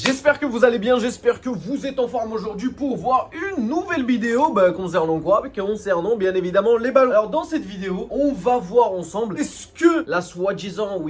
J'espère que vous allez bien, j'espère que vous êtes en forme aujourd'hui pour voir une nouvelle vidéo concernant quoi? Concernant bien évidemment les ballons. Alors dans cette vidéo, on va voir ensemble est-ce que la soi-disant,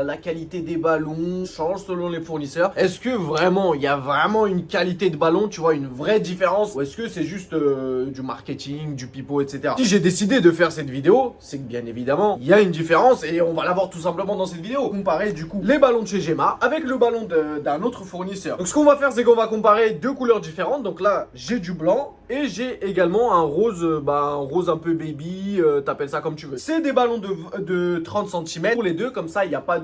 la qualité des ballons change selon les fournisseurs. Est-ce que vraiment, il y a vraiment une qualité de ballon, tu vois, une vraie différence? Ou est-ce que c'est juste du marketing, du pipeau, etc. Si j'ai décidé de faire cette vidéo, c'est que bien évidemment, il y a une différence et on va la voir tout simplement dans cette vidéo. Comparer du coup les ballons de chez Gemma avec le ballon d'un autre fournisseur. Donc ce qu'on va faire, c'est qu'on va comparer deux couleurs différentes. Donc là, j'ai du blanc et j'ai également un rose, un rose un peu baby, t'appelles ça comme tu veux. C'est des ballons de 30 cm pour les deux, comme ça, il n'y a pas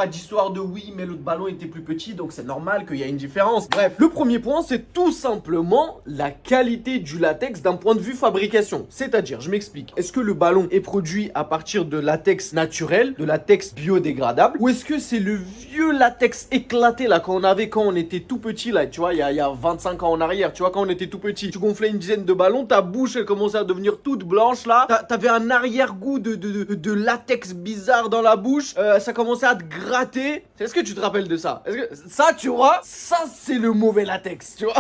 d'histoire de oui, mais l'autre ballon était plus petit, donc c'est normal qu'il y ait une différence. Bref, le premier point, c'est tout simplement la qualité du latex d'un point de vue fabrication. C'est-à-dire, je m'explique, est-ce que le ballon est produit à partir de latex naturel, de latex biodégradable, ou est-ce que c'est le vieux latex éclaté là qu'on avait quand on était tout petit là, tu vois, il y a 25 ans en arrière, tu vois, quand on était tout petit, tu gonflais une dizaine de ballons, ta bouche elle commençait à devenir toute blanche là, t'avais un arrière-goût de latex bizarre dans la bouche, ça commençait à te gratter. Est-ce que tu te rappelles de ça? Est-ce que ça, tu vois, ça c'est le mauvais latex, tu vois?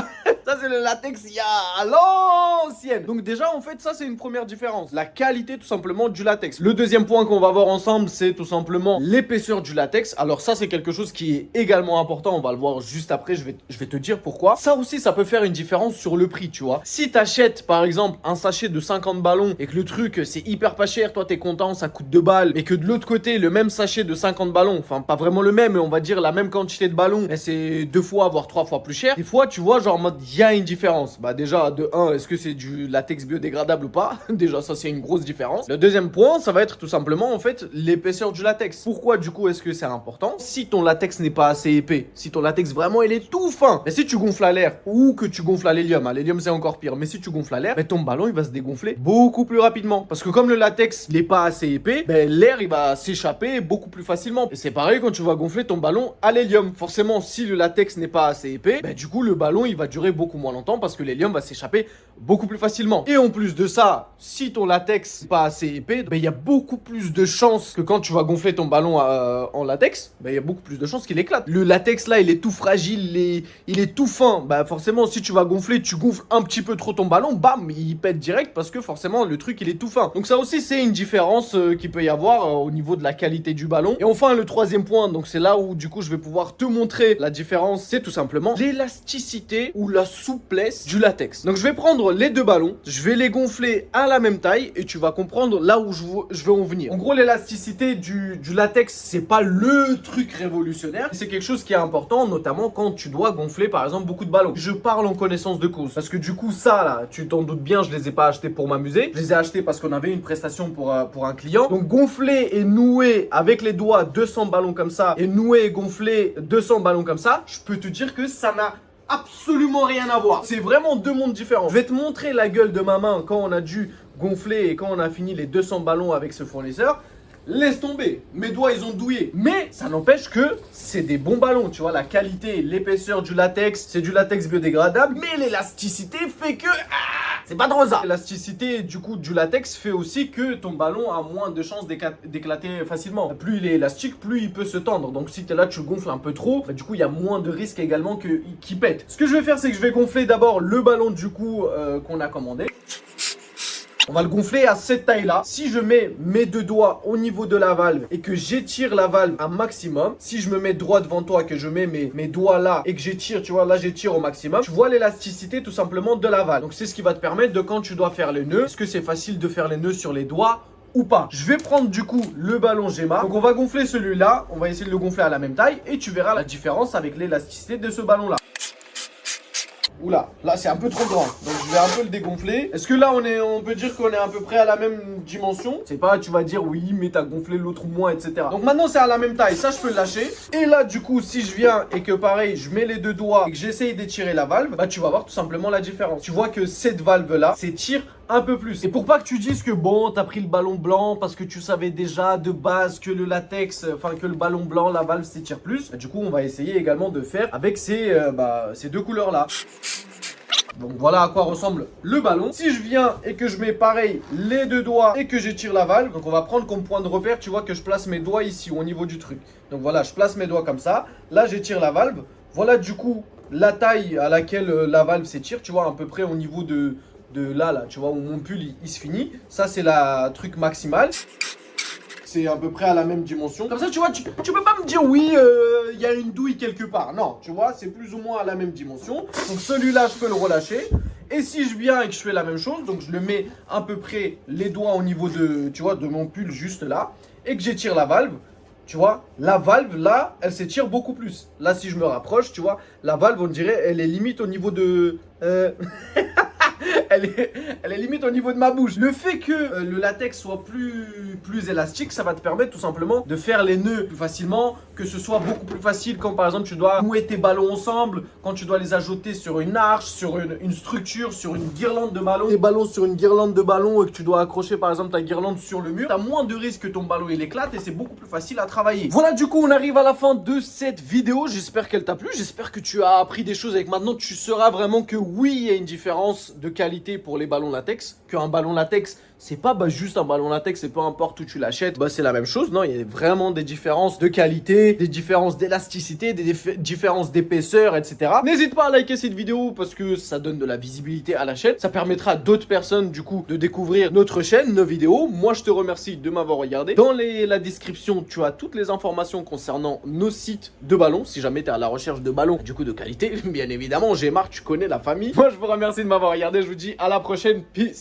Ça c'est le latex il y a à l'ancienne. Donc déjà en fait ça c'est une première différence, la qualité tout simplement du latex. Le deuxième point qu'on va voir ensemble, c'est tout simplement l'épaisseur du latex. Alors ça c'est quelque chose qui est également important, on va le voir juste après, je vais te dire pourquoi. Ça aussi ça peut faire une différence sur le prix, tu vois. Si t'achètes par exemple un sachet de 50 ballons et que le truc c'est hyper pas cher, toi t'es content, ça coûte 2 balles, et que de l'autre côté le même sachet de 50 ballons, enfin pas vraiment le même mais on va dire la même quantité de ballons, c'est 2 fois voire 3 fois plus cher, des fois tu vois genre en mode il y a une différence. Bah déjà de 1, est-ce que c'est du latex biodégradable ou pas? Déjà ça c'est une grosse différence. Le deuxième point ça va être tout simplement en fait l'épaisseur du latex. Pourquoi du coup est-ce que c'est important? Si ton latex n'est pas assez épais, si ton latex vraiment il est tout fin, mais si tu gonfles à l'air ou que tu gonfles à l'hélium, l'hélium c'est encore pire, mais si tu gonfles à l'air, ton ballon il va se dégonfler beaucoup plus rapidement, parce que comme le latex n'est pas assez épais, l'air il va s'échapper beaucoup plus facilement. Et c'est pareil quand tu vas gonfler ton ballon à l'hélium. Forcément si le latex n'est pas assez épais, du coup le ballon il va durer beaucoup moins longtemps parce que l'hélium va s'échapper beaucoup plus facilement. Et en plus de ça, si ton latex n'est pas assez épais, il y a beaucoup plus de chances que quand tu vas gonfler ton ballon en latex, il y a beaucoup plus de chances qu'il éclate. Le latex là il est tout fragile, il est tout fin, forcément si tu vas gonfler, tu gonfles un petit peu trop ton ballon, bam, il pète direct parce que forcément le truc il est tout fin. Donc ça aussi c'est une différence qu'il peut y avoir au niveau de la qualité du ballon. Et enfin le troisième point, donc c'est là où du coup je vais pouvoir te montrer la différence, c'est tout simplement l'élasticité ou la souplesse du latex. Donc je vais prendre les deux ballons, je vais les gonfler à la même taille et tu vas comprendre là où je veux en venir. En gros l'élasticité du latex c'est pas le truc révolutionnaire, c'est quelque chose qui est important notamment quand tu dois gonfler par exemple beaucoup de ballons. Je parle en connaissance de cause parce que du coup ça là, tu t'en doutes bien, je les ai pas achetés pour m'amuser, je les ai achetés parce qu'on avait une prestation pour un client. Donc gonfler et nouer avec les doigts 200 ballons comme ça et nouer et gonfler 200 ballons comme ça, je peux te dire que ça n'a absolument rien à voir. C'est vraiment deux mondes différents. Je vais te montrer la gueule de ma main quand on a dû gonfler et quand on a fini les 200 ballons avec ce fournisseur. Laisse tomber, mes doigts ils ont douillé. Mais ça n'empêche que c'est des bons ballons, tu vois, la qualité, l'épaisseur du latex, c'est du latex biodégradable, mais l'élasticité fait que c'est pas trop ça. L'élasticité du coup du latex fait aussi que ton ballon a moins de chances d'éclater facilement. Plus il est élastique, plus il peut se tendre. Donc si t'es là, tu gonfles un peu trop, du coup il y a moins de risques également qu'il pète. Ce que je vais faire, c'est que je vais gonfler d'abord le ballon du coup qu'on a commandé. On va le gonfler à cette taille là. Si je mets mes deux doigts au niveau de la valve et que j'étire la valve un maximum, si je me mets droit devant toi, que je mets mes doigts là et que j'étire, tu vois, là j'étire au maximum, tu vois l'élasticité tout simplement de la valve. Donc c'est ce qui va te permettre de quand tu dois faire les nœuds, est-ce que c'est facile de faire les nœuds sur les doigts ou pas? Je vais prendre du coup le ballon Gemma. Donc on va gonfler celui-là, on va essayer de le gonfler à la même taille et tu verras la différence avec l'élasticité de ce ballon là. Oula, là c'est un peu trop grand, donc je vais un peu le dégonfler. Est-ce que là on peut dire qu'on est à peu près à la même dimension? C'est pas, tu vas dire oui mais t'as gonflé l'autre moins, etc. Donc maintenant c'est à la même taille, ça je peux le lâcher. Et là du coup si je viens et que pareil je mets les deux doigts et que j'essaye d'étirer la valve, tu vas voir tout simplement la différence. Tu vois que cette valve là s'étire un peu plus. Et pour pas que tu dises que bon t'as pris le ballon blanc parce que tu savais déjà de base que le latex, que le ballon blanc, la valve s'étire plus, du coup on va essayer également de faire avec ces deux couleurs là. Donc voilà à quoi ressemble le ballon. Si je viens et que je mets pareil les deux doigts et que j'étire la valve, donc on va prendre comme point de repère, tu vois que je place mes doigts ici au niveau du truc. Donc voilà, je place mes doigts comme ça. Là j'étire la valve. Voilà du coup la taille à laquelle la valve s'étire, tu vois, à peu près au niveau de là, tu vois, où mon pull il se finit. Ça c'est la truc maximale. C'est à peu près à la même dimension. Comme ça, tu vois, tu peux pas me dire oui, il y a une douille quelque part. Non, tu vois, c'est plus ou moins à la même dimension. Donc celui-là, je peux le relâcher. Et si je viens et que je fais la même chose, donc je le mets à peu près les doigts au niveau de, tu vois, de mon pull juste là, et que j'étire la valve, tu vois, la valve là, elle s'étire beaucoup plus. Là, si je me rapproche, tu vois, la valve, on dirait, elle est limite au niveau de... elle est limite au niveau de ma bouche. Le fait que le latex soit plus élastique, ça va te permettre tout simplement de faire les nœuds plus facilement, que ce soit beaucoup plus facile quand par exemple tu dois nouer tes ballons ensemble, quand tu dois les ajouter sur une arche, sur une structure, sur une guirlande de ballons. Les ballons sur une guirlande de ballons et que tu dois accrocher par exemple ta guirlande sur le mur, tu as moins de risques que ton ballon il éclate et c'est beaucoup plus facile à travailler. Voilà, du coup on arrive à la fin de cette vidéo. J'espère qu'elle t'a plu, j'espère que tu as appris des choses et que maintenant tu sauras vraiment que oui, il y a une différence de qualité pour les ballons latex, qu'un ballon latex c'est pas juste un ballon latex et peu importe où tu l'achètes, c'est la même chose. Non, il y a vraiment des différences de qualité, des différences d'élasticité, des différences d'épaisseur, etc. N'hésite pas à liker cette vidéo parce que ça donne de la visibilité à la chaîne. Ça permettra à d'autres personnes du coup de découvrir notre chaîne, nos vidéos. Moi je te remercie de m'avoir regardé. Dans la description, tu as toutes les informations concernant nos sites de ballons. Si jamais tu es à la recherche de ballons du coup de qualité, bien évidemment, Gmart, tu connais la famille. Moi je vous remercie de m'avoir regardé. Je vous dis à la prochaine. Peace.